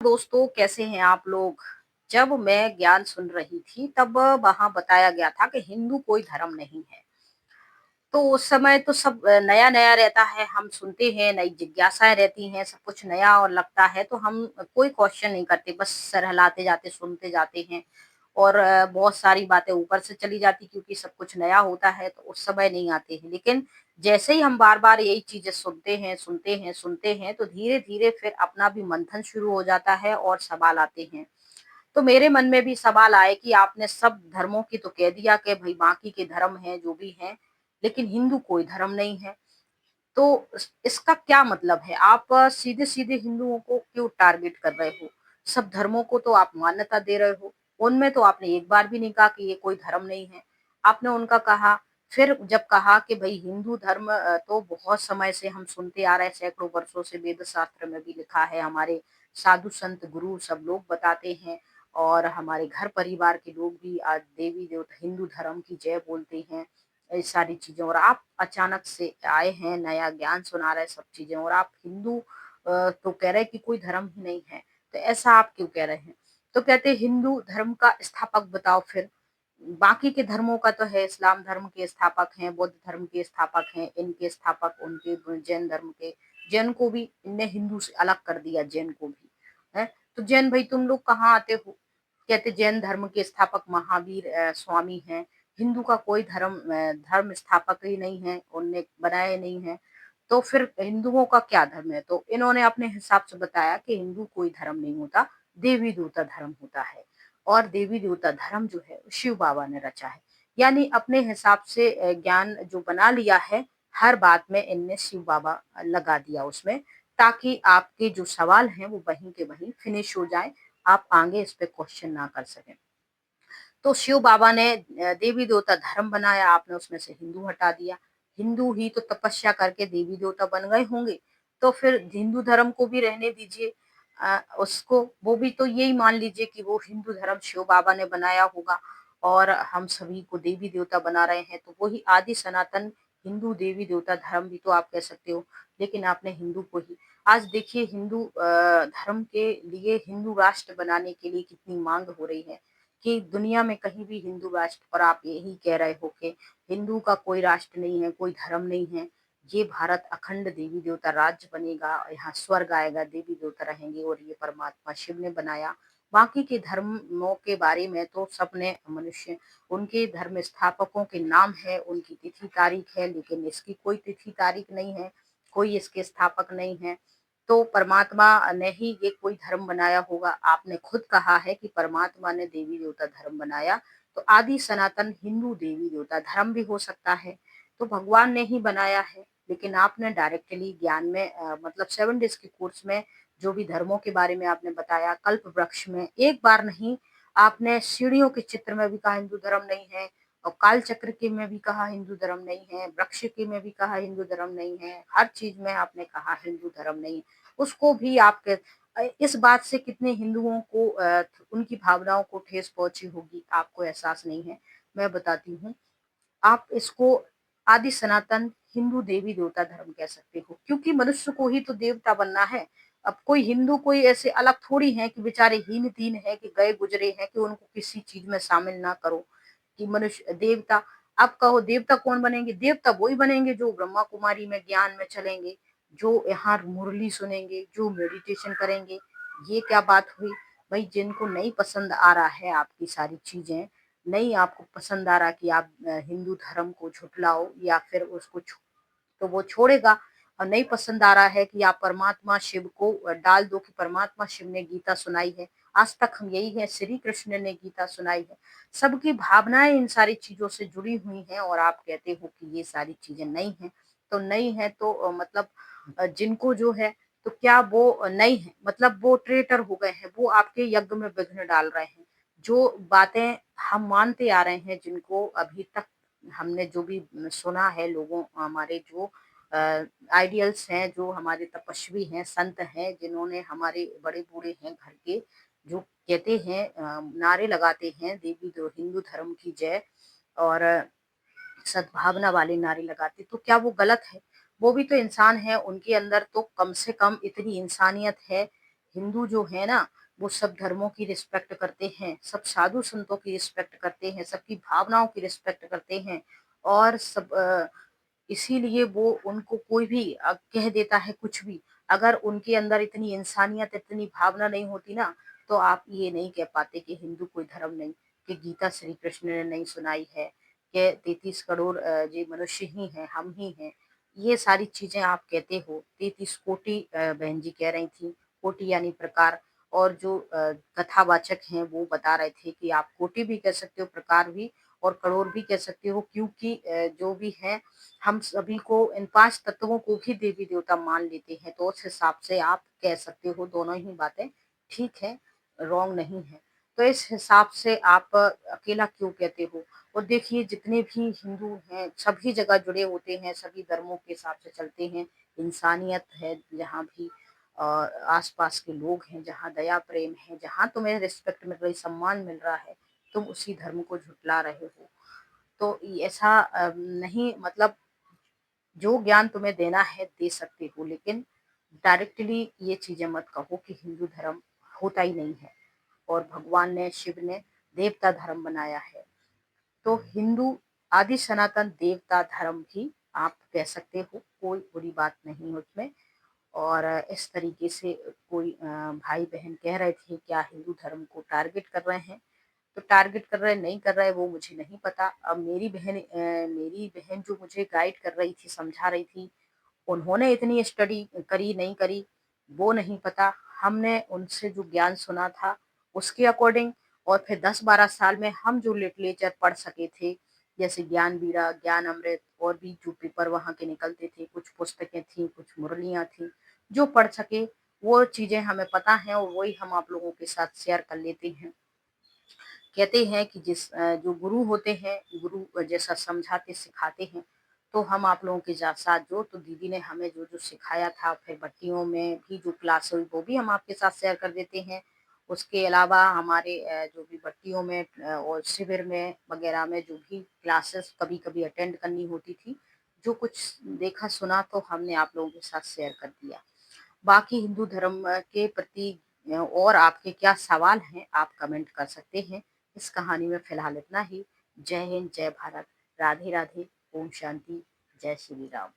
दोस्तों, कैसे हैं आप लोग? जब मैं ज्ञान सुन रही थी तब वहाँ बताया गया था कि हिंदू कोई धर्म नहीं है। तो उस समय तो सब नया-नया रहता है, हम सुनते हैं, नई जिज्ञासाएँ रहती हैं, सब कुछ नया और लगता है तो हम कोई क्वेश्चन नहीं करते, बस सर हिलाते जाते, सुनते जाते हैं और बहुत सारी बातें ऊपर से चली जाती क्योंकि सब कुछ नया होता है तो उस समय नहीं आते हैं। लेकिन जैसे ही हम बार-बार यही चीज़ें सुनते हैं, सुनते हैं, सुनते हैं तो धीरे-धीरे फिर अपना भी मंथन शुरू हो जाता है और सवाल आते हैं। तो मेरे मन में भी सवाल आए कि आपने सब धर्मों की तो कह दिया कि भई बाकी के धर्म हैं, जो भी हैं, लेकिन हिंदू कोई धर्म नहीं है। तो इसका क्या मतलब है? आप सीधे-सीधे हिंदुओं को क्यों टारगेट कर रहे हो? सब धर्मों को तो आप मान्यता दे रहे हो। उनमें तो आपने एक बार भी नहीं कहा कि ये कोई धर्म नहीं है। आपने उनका कहा, फिर जब कहा कि भई हिंदू धर्म तो बहुत समय से हम सुनते आ रहे हैं, सैकड़ों वर्षों से वेद शास्त्र में भी लिखा है, हमारे साधु संत गुरु सब लोग बताते हैं और हमारे घर परिवार के लोग भी आज देवी देवता हिंदू धर्म की जय बोलते हैं। ये सारी चीज़ें और आप अचानक से आए हैं, नया ज्ञान सुना रहे हैं सब चीज़ें और आप हिंदू तो कह रहे हैं कि कोई धर्म ही नहीं है, तो ऐसा आप क्यों कह रहे हैं? तो कहते हैं हिंदू धर्म का स्थापक बताओ फिर। बाकी के धर्मों का तो है, इस्लाम धर्म के स्थापक हैं, बुद्ध धर्म के स्थापक हैं, इनके स्थापक उनके जैन धर्म के, जैन को भी इनने हिंदू से अलग कर दिया जैन को भी, हैं? तो जैन भई तुम लोग कहाँ आते हो? कहते जैन धर्म के स्थापक महावीर स्वामी हैं। हिंदू का कोई धर्म स्थापक ही नहीं है, उनने बनाया नहीं है। तो फिर हिंदुओं का क्या धर्म है? तो इन्होंने अपने हिसाब से बताया कि हिंदू कोई धर्म नहीं होता, देवी-देवता धर्म होता है और देवी-देवता धर्म जो है शिव बाबा ने रचा है। यानी अपने हिसाब से ज्ञान जो बना लिया है, हर बात में इनने शिव बाबा लगा दिया उसमें, ताकि आपके जो सवाल हैं वो वहीं के वहीं फिनिश हो जाएँ, आप आगे इस पे क्वेश्चन ना कर सकें। तो शिव बाबा ने देवी-देवता धर्म बनाया, आपने उसमें से हिंदू हटा दिया। हिंदू ही तो तपस्या करके देवी-देवता बन गए होंगे, तो फिर हिंदू धर्म को भी रहने दीजिए। उसको वो भी तो यही मान लीजिए कि वो हिंदू धर्म शिव बाबा ने बनाया होगा और हम सभी को देवी-देवता बना रहे हैं, तो वही आदि सनातन हिंदू देवी-देवता धर्म भी तो आप कह सकते हो, लेकिन आपने हिंदू को ही आज देखिए हिंदू धर्म के लिए हिंदू राष्ट्र बनाने के लिए कितनी माँग हो रही है। कि दुनिया में कहीं भी हिंदू राष्ट्र और आप यही कह रहे हो कि हिंदू का कोई राष्ट्र नहीं है, कोई धर्म नहीं है। ये भारत अखंड देवी-देवता राज्य बनेगा, यहाँ स्वर्ग आएगा, देवी-देवता रहेंगे और ये परमात्मा शिव ने बनाया। बाकी के धर्मों के बारे में तो सबने मनुष्य उनके धर्म स्थापकों के नाम है, उनकी तिथि तारीख है, लेकिन इसकी कोई तिथि तारीख नहीं है, कोई इसके स्थापक नहीं है। तो परमात्मा ने ही ये कोई धर्म बनाया होगा। आपने खुद कहा है कि परमात्मा ने देवी-देवता धर्म बनाया, तो आदि सनातन हिंदू देवी-देवता धर्म भी हो सकता है। तो भगवान ने ही बनाया है, लेकिन आपने डायरेक्टली ज्ञान में मतलब 7 डेज़ के कोर्स में जो भी धर्मों के बारे में आपने बताया, कल्प वृक्ष में एक बार नहीं, आपने सीढ़ियों के चित्र में भी कहा हिंदू धर्म नहीं है और काल चक्र के में भी कहा हिंदू धर्म नहीं है, वृक्ष के में भी कहा हिंदू धर्म नहीं है, हर चीज़ में आपने कहा हिंदू धर्म नहीं है। उसको भी आप इस बात से कितने हिंदुओं को उनकी भावनाओं को ठेस पहुँची होगी, आपको एहसास नहीं है। मैं बताती हूँ, आप इसको आदि सनातन हिंदू देवी-देवता धर्म कह सकते हो, क्योंकि मनुष्य को ही तो देवता बनना है। अब कोई हिंदू कोई ऐसे अलग थोड़ी हैं कि बेचारे हीन-दीन हैं कि गए गुज़रे हैं कि उनको किसी चीज़ में शामिल ना करो, कि मनुष्य देवता आप कहो देवता कौन बनेंगे? देवता वही बनेंगे जो ब्रह्मा कुमारी में ज्ञान में चलेंगे, जो यहाँ मुरली सुनेंगे, जो मेडिटेशन करेंगे। ये क्या बात हुई? भई जिनको नहीं पसंद आ रहा है आपकी सारी चीज़ें, नहीं आपको पसंद आ रहा कि आप हिंदू धर्म को झुठलाओ या फिर उसको तो वो छोड़ेगा और नहीं पसंद आ रहा है कि आप परमात्मा शिव को डाल दो कि परमात्मा शिव ने गीता सुनाई है। आज तक हम यही है, श्री कृष्ण ने गीता सुनाई है। सबकी भावनाएँ इन सारी चीज़ों से जुड़ी हुई हैं और आप कहते हो कि ये सारी चीज़ें नहीं हैं। तो नहीं है तो मतलब जिनको जो है तो क्या वो नहीं है मतलब वो ट्रेटर हो गए हैं, वो आपके यज्ञ में विघ्न डाल रहे हैं। जो बातें हम मानते आ रहे हैं जिनको अभी तक हमने जो भी सुना है लोगों हमारे जो आइडियल्स हैं, जो हमारे तपस्वी हैं, संत हैं, जिन्होंने हमारे बड़े बूढ़े हैं घर के, जो कहते हैं नारे लगाते हैं देवी दो हिंदू धर्म की जय और सद्भावना वाले नारे लगाते, तो क्या वो गलत है? वो भी तो इंसान है, उनके अंदर तो कम से कम इतनी इंसानियत है हिंदू जो है ना, वो सब धर्मों की रिस्पेक्ट करते हैं, सब साधु संतों की रिस्पेक्ट करते हैं, सबकी भावनाओं की रिस्पेक्ट करते हैं और इसीलिए वो उनको कोई भी कह देता है कुछ भी, अगर उनके अंदर इतनी इंसानियत, इतनी भावना नहीं होती ना, तो आप ये नहीं कह पाते कि हिंदू कोई धर्म नहीं, कि गीता श्री कृष्ण ने नहीं सुनाई है, कि 33 करोड़ जी मनुष्य ही हैं, हम ही हैं। ये सारी चीजें आप कहते हो, 33 कोटि बहन जी कह रही थी, कोटि यानी प्रकार, और जो कथावाचक हैं वो बता रहे थे कि आप कोटि भी कह सकते हो, प्रकार भी, और करोड़ भी कह सकते हो, क्योंकि जो भी है, हम सभी को इन 5 तत्वों को भी देवी-देवता मान लेते हैं, तो उस हिसाब से आप कह सकते हो, दोनों ही बातें ठीक है, रॉन्ग नहीं है। तो इस हिसाब से आप अकेला क्यों कहते हो? और देखिए जितने भी हिंदू हैं, सभी जगह जुड़े होते हैं, सभी धर्मों के हिसाब से चलते हैं, इंसानियत है जहाँ भी, आस-पास के लोग हैं, जहाँ दया प्रेम है, जहाँ तुम्हें रिस्पेक्ट मिल रही, सम्मान मिल रहा है, तुम उसी धर्म को झुठला रहे हो। तो ऐसा नहीं, मतलब जो ज्ञान तुम्हें देना है दे सकते हो, लेकिन डायरेक्टली ये चीजें मत कहो कि हिंदू धर्म होता ही नहीं है और भगवान ने, शिव ने देवता धर्म बनाया है। तो हिंदू आदि सनातन देवता धर्म भी आप कह सकते हो, कोई बुरी बात नहीं है उसमें। और इस तरीके से कोई भाई बहन कह रहे थे क्या हिंदू धर्म को टारगेट कर रहे हैं, तो टारगेट कर रहे नहीं कर रहे वो मुझे नहीं पता। अब मेरी बहन जो मुझे गाइड कर रही थी, समझा रही थी, उन्होंने इतनी स्टडी करी नहीं करी वो नहीं पता। हमने उनसे जो ज्ञान सुना था उसके अकॉर्डिंग, और फिर 10-12 साल में हम जो लिटरेचर पढ़ सके थे, जैसे ज्ञान बीड़ा, ज्ञान अमृत, और भी जो पेपर वहाँ के निकलते थे, कुछ पुस्तकें थी, कुछ मुरलियाँ थी, जो पढ़ सके वो चीजें हमें पता है और वही हम आप लोगों के साथ शेयर कर लेते हैं। कहते हैं कि जो गुरु होते हैं, गुरु जैसा समझाते सिखाते हैं, तो हम आप लोगों के साथ जो, तो दीदी ने हमें जो जो सिखाया था, फिर भट्टियों में भी जो क्लास हुई वो भी हम आपके साथ शेयर कर देते हैं। उसके अलावा हमारे जो भी भट्टियों में और शिविर में वगैरह में जो भी क्लासेस कभी कभी अटेंड करनी होती थी, जो कुछ देखा सुना तो हमने आप लोगों के साथ शेयर कर दिया। बाकी हिंदू धर्म के प्रति और आपके क्या सवाल हैं आप कमेंट कर सकते हैं। इस कहानी में फिलहाल इतना ही। जय हिंद, जय भारत, राधे राधे, ओम शांति, जय श्री राम।